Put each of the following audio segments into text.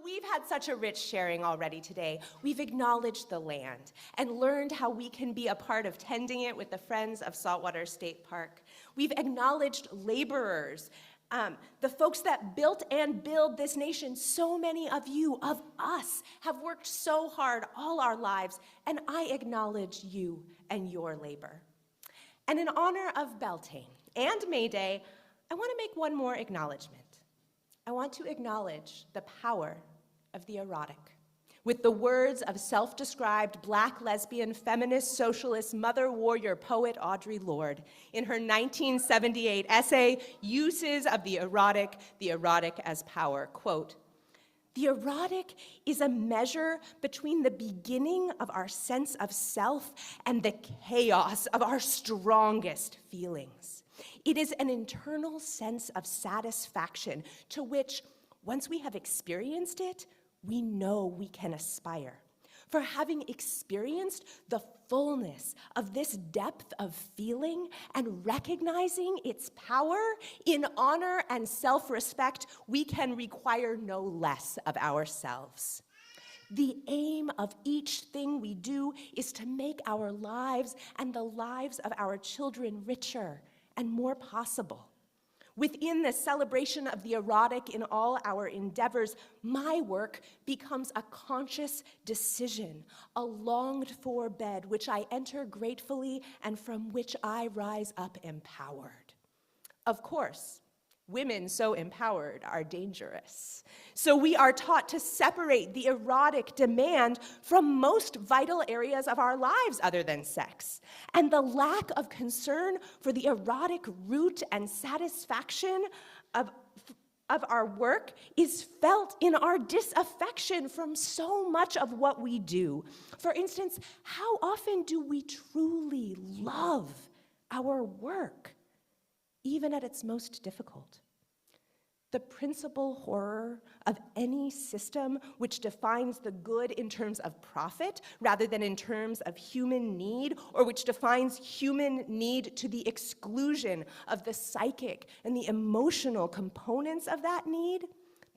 We've had such a rich sharing already today. We've acknowledged the land and learned how we can be a part of tending it with the Friends of Saltwater State Park. We've acknowledged laborers, the folks that built and build this nation. So many of you, of us, have worked so hard all our lives, and I acknowledge you and your labor. And in honor of Beltane and May Day, I want to make one more acknowledgement. I want to acknowledge the power of the erotic with the words of self-described Black lesbian feminist socialist mother warrior poet Audre Lourde in her 1978 essay, Uses of the Erotic as Power. Quote, "The erotic is a measure between the beginning of our sense of self and the chaos of our strongest feelings. It is an internal sense of satisfaction to which, once we have experienced it, we know we can aspire. For having experienced the fullness of this depth of feeling and recognizing its power in honor and self-respect, we can require no less of ourselves. The aim of each thing we do is to make our lives and the lives of our children richer and more possible. Within the celebration of the erotic in all our endeavors, my work becomes a conscious decision, a longed-for bed which I enter gratefully and from which I rise up empowered. Of course, women so empowered are dangerous. So we are taught to separate the erotic demand from most vital areas of our lives other than sex. And the lack of concern for the erotic root and satisfaction of our work is felt in our disaffection from so much of what we do. For instance, how often do we truly love our work, even at its most difficult? The principal horror of any system which defines the good in terms of profit rather than in terms of human need, or which defines human need to the exclusion of the psychic and the emotional components of that need,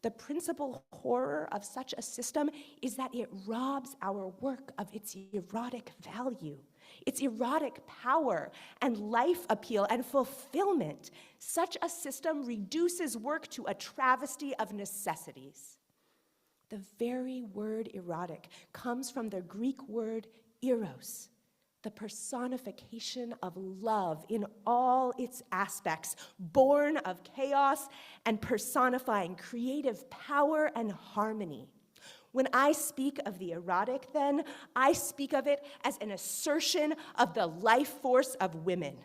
the principal horror of such a system is that it robs our work of its erotic value, its erotic power and life appeal and fulfillment. Such a system reduces work to a travesty of necessities. The very word erotic comes from the Greek word eros, the personification of love in all its aspects, born of chaos and personifying creative power and harmony. When I speak of the erotic, then, I speak of it as an assertion of the life force of women,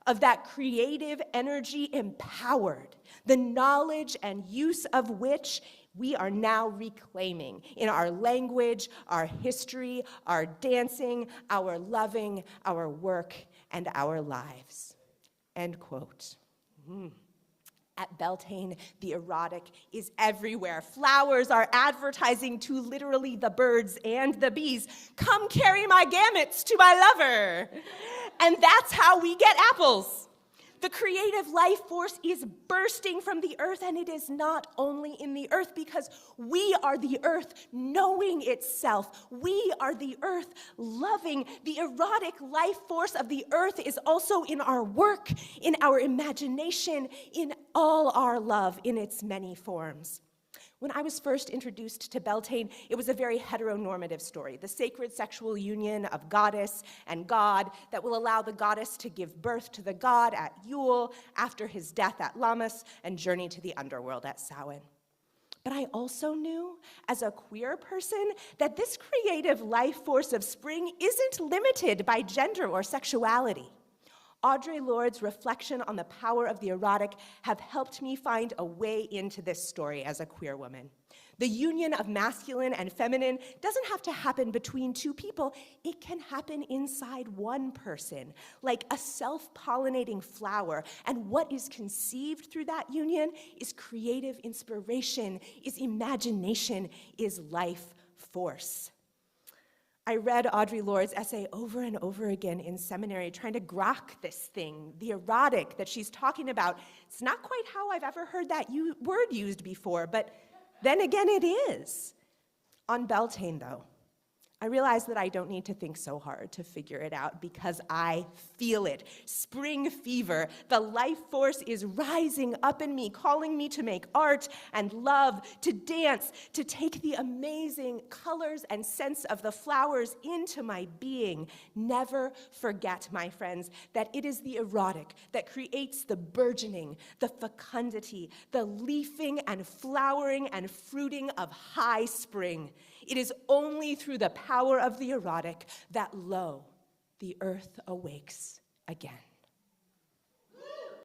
of that creative energy empowered, the knowledge and use of which we are now reclaiming in our language, our history, our dancing, our loving, our work, and our lives." End quote. At Beltane, the erotic is everywhere. Flowers are advertising to literally the birds and the bees, "Come carry my gametes to my lover." And that's how we get apples. The creative life force is bursting from the earth, and it is not only in the earth, because we are the earth knowing itself. We are the earth loving. The erotic life force of the earth is also in our work, in our imagination, in all our love in its many forms. When I was first introduced to Beltane, it was a very heteronormative story, the sacred sexual union of goddess and god that will allow the goddess to give birth to the god at Yule, after his death at Lammas, and journey to the underworld at Samhain. But I also knew, as a queer person, that this creative life force of spring isn't limited by gender or sexuality. Audre Lorde's reflection on the power of the erotic have helped me find a way into this story as a queer woman. The union of masculine and feminine doesn't have to happen between two people. It can happen inside one person, like a self-pollinating flower. And what is conceived through that union is creative inspiration, is imagination, is life force. I read Audre Lorde's essay over and over again in seminary, trying to grok this thing, the erotic that she's talking about. It's not quite how I've ever heard that word used before, but Then again, it is. On Beltane, though, I realize that I don't need to think so hard to figure it out because I feel it. Spring fever. The life force is rising up in me, calling me to make art and love, to dance, to take the amazing colors and scents of the flowers into my being. Never forget, my friends, that it is the erotic that creates the burgeoning, the fecundity, the leafing and flowering and fruiting of high spring. It is only through the power of the erotic that, lo, the earth awakes again.